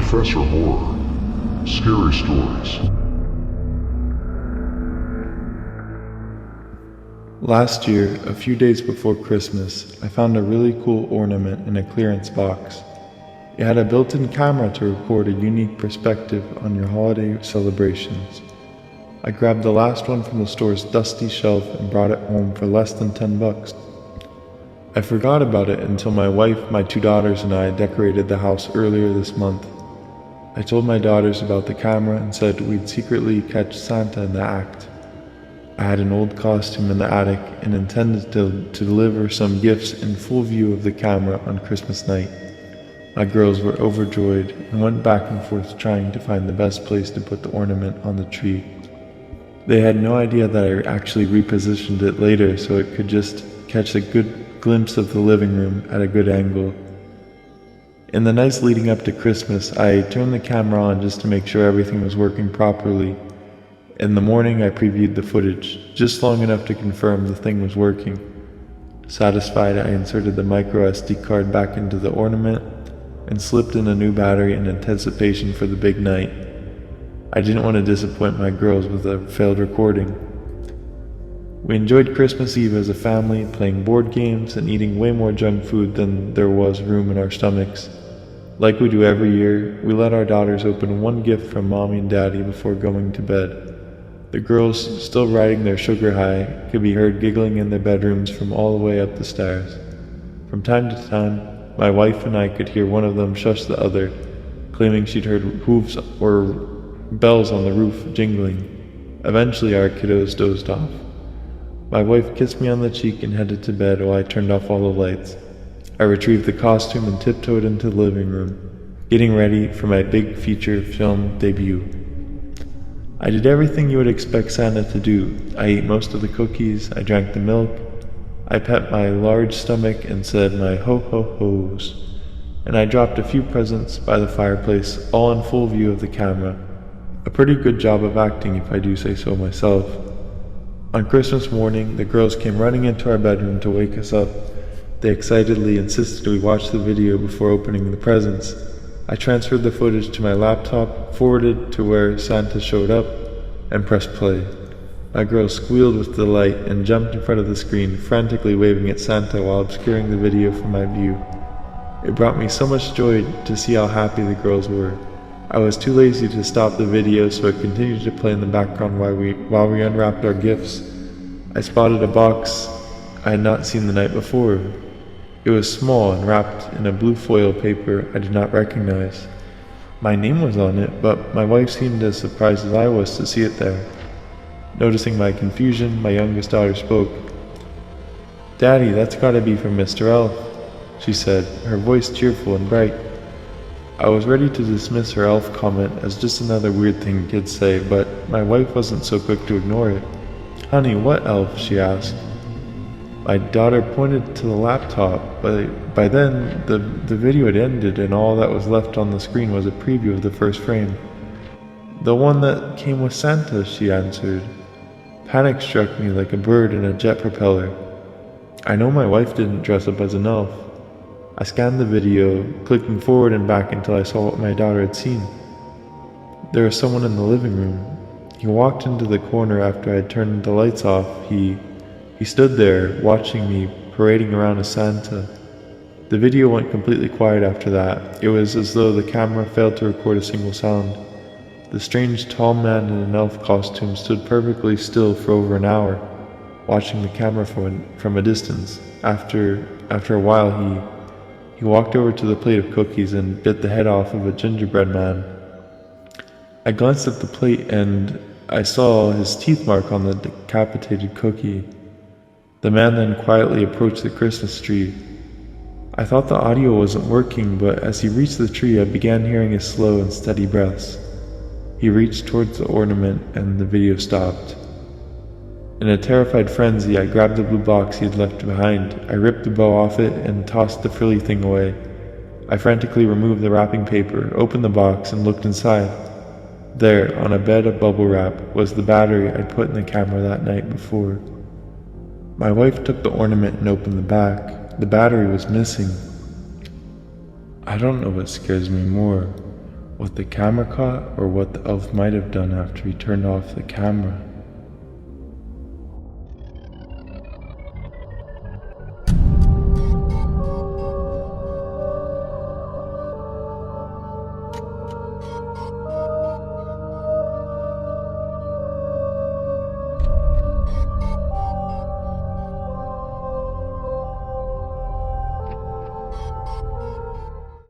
Professor Horror. Scary Stories. Last year, a few days before Christmas, I found a really cool ornament in a clearance box. It had a built-in camera to record a unique perspective on your holiday celebrations. I grabbed the last one from the store's dusty shelf and brought it home for less than $10. I forgot about it until my wife, my 2 daughters, and I decorated the house earlier this month. I told my daughters about the camera and said we'd secretly catch Santa in the act. I had an old costume in the attic and intended to deliver some gifts in full view of the camera on Christmas night. My girls were overjoyed and went back and forth trying to find the best place to put the ornament on the tree. They had no idea that I actually repositioned it later so it could just catch a good glimpse of the living room at a good angle. In the nights leading up to Christmas, I turned the camera on just to make sure everything was working properly. In the morning, I previewed the footage, just long enough to confirm the thing was working. Satisfied, I inserted the micro SD card back into the ornament and slipped in a new battery in anticipation for the big night. I didn't want to disappoint my girls with a failed recording. We enjoyed Christmas Eve as a family, playing board games and eating way more junk food than there was room in our stomachs. Like we do every year, we let our daughters open one gift from Mommy and Daddy before going to bed. The girls, still riding their sugar high, could be heard giggling in their bedrooms from all the way up the stairs. From time to time, my wife and I could hear one of them shush the other, claiming she'd heard hooves or bells on the roof jingling. Eventually our kiddos dozed off. My wife kissed me on the cheek and headed to bed while I turned off all the lights. I retrieved the costume and tiptoed into the living room, getting ready for my big feature film debut. I did everything you would expect Santa to do. I ate most of the cookies, I drank the milk, I pet my large stomach and said my ho-ho-hos, and I dropped a few presents by the fireplace, all in full view of the camera. A pretty good job of acting if I do say so myself. On Christmas morning, the girls came running into our bedroom to wake us up. They excitedly insisted we watch the video before opening the presents. I transferred the footage to my laptop, forwarded to where Santa showed up, and pressed play. My girls squealed with delight and jumped in front of the screen, frantically waving at Santa while obscuring the video from my view. It brought me so much joy to see how happy the girls were. I was too lazy to stop the video, so it continued to play in the background while we unwrapped our gifts. I spotted a box I had not seen the night before. It was small and wrapped in a blue foil paper I did not recognize. My name was on it, but my wife seemed as surprised as I was to see it there. Noticing my confusion, my youngest daughter spoke. "Daddy, that's gotta be from Mr. Elf," she said, her voice cheerful and bright. I was ready to dismiss her elf comment as just another weird thing kids say, but my wife wasn't so quick to ignore it. "Honey, what elf?" she asked. My daughter pointed to the laptop, but by then the video had ended and all that was left on the screen was a preview of the first frame. "The one that came with Santa," she answered. Panic struck me like a bird in a jet propeller. I know my wife didn't dress up as an elf. I scanned the video, clicking forward and back until I saw what my daughter had seen. There was someone in the living room. He walked into the corner after I had turned the lights off. He stood there, watching me, parading around as Santa. The video went completely quiet after that. It was as though the camera failed to record a single sound. The strange tall man in an elf costume stood perfectly still for over an hour, watching the camera from a distance. After a while, he walked over to the plate of cookies and bit the head off of a gingerbread man. I glanced at the plate and I saw his teeth mark on the decapitated cookie. The man then quietly approached the Christmas tree. I thought the audio wasn't working, but as he reached the tree, I began hearing his slow and steady breaths. He reached towards the ornament and the video stopped. In a terrified frenzy, I grabbed the blue box he had left behind. I ripped the bow off it and tossed the frilly thing away. I frantically removed the wrapping paper, opened the box, and looked inside. There, on a bed of bubble wrap, was the battery I'd put in the camera that night before. My wife took the ornament and opened the back. The battery was missing. I don't know what scares me more, What the camera caught, or what the elf might have done after he turned off the camera.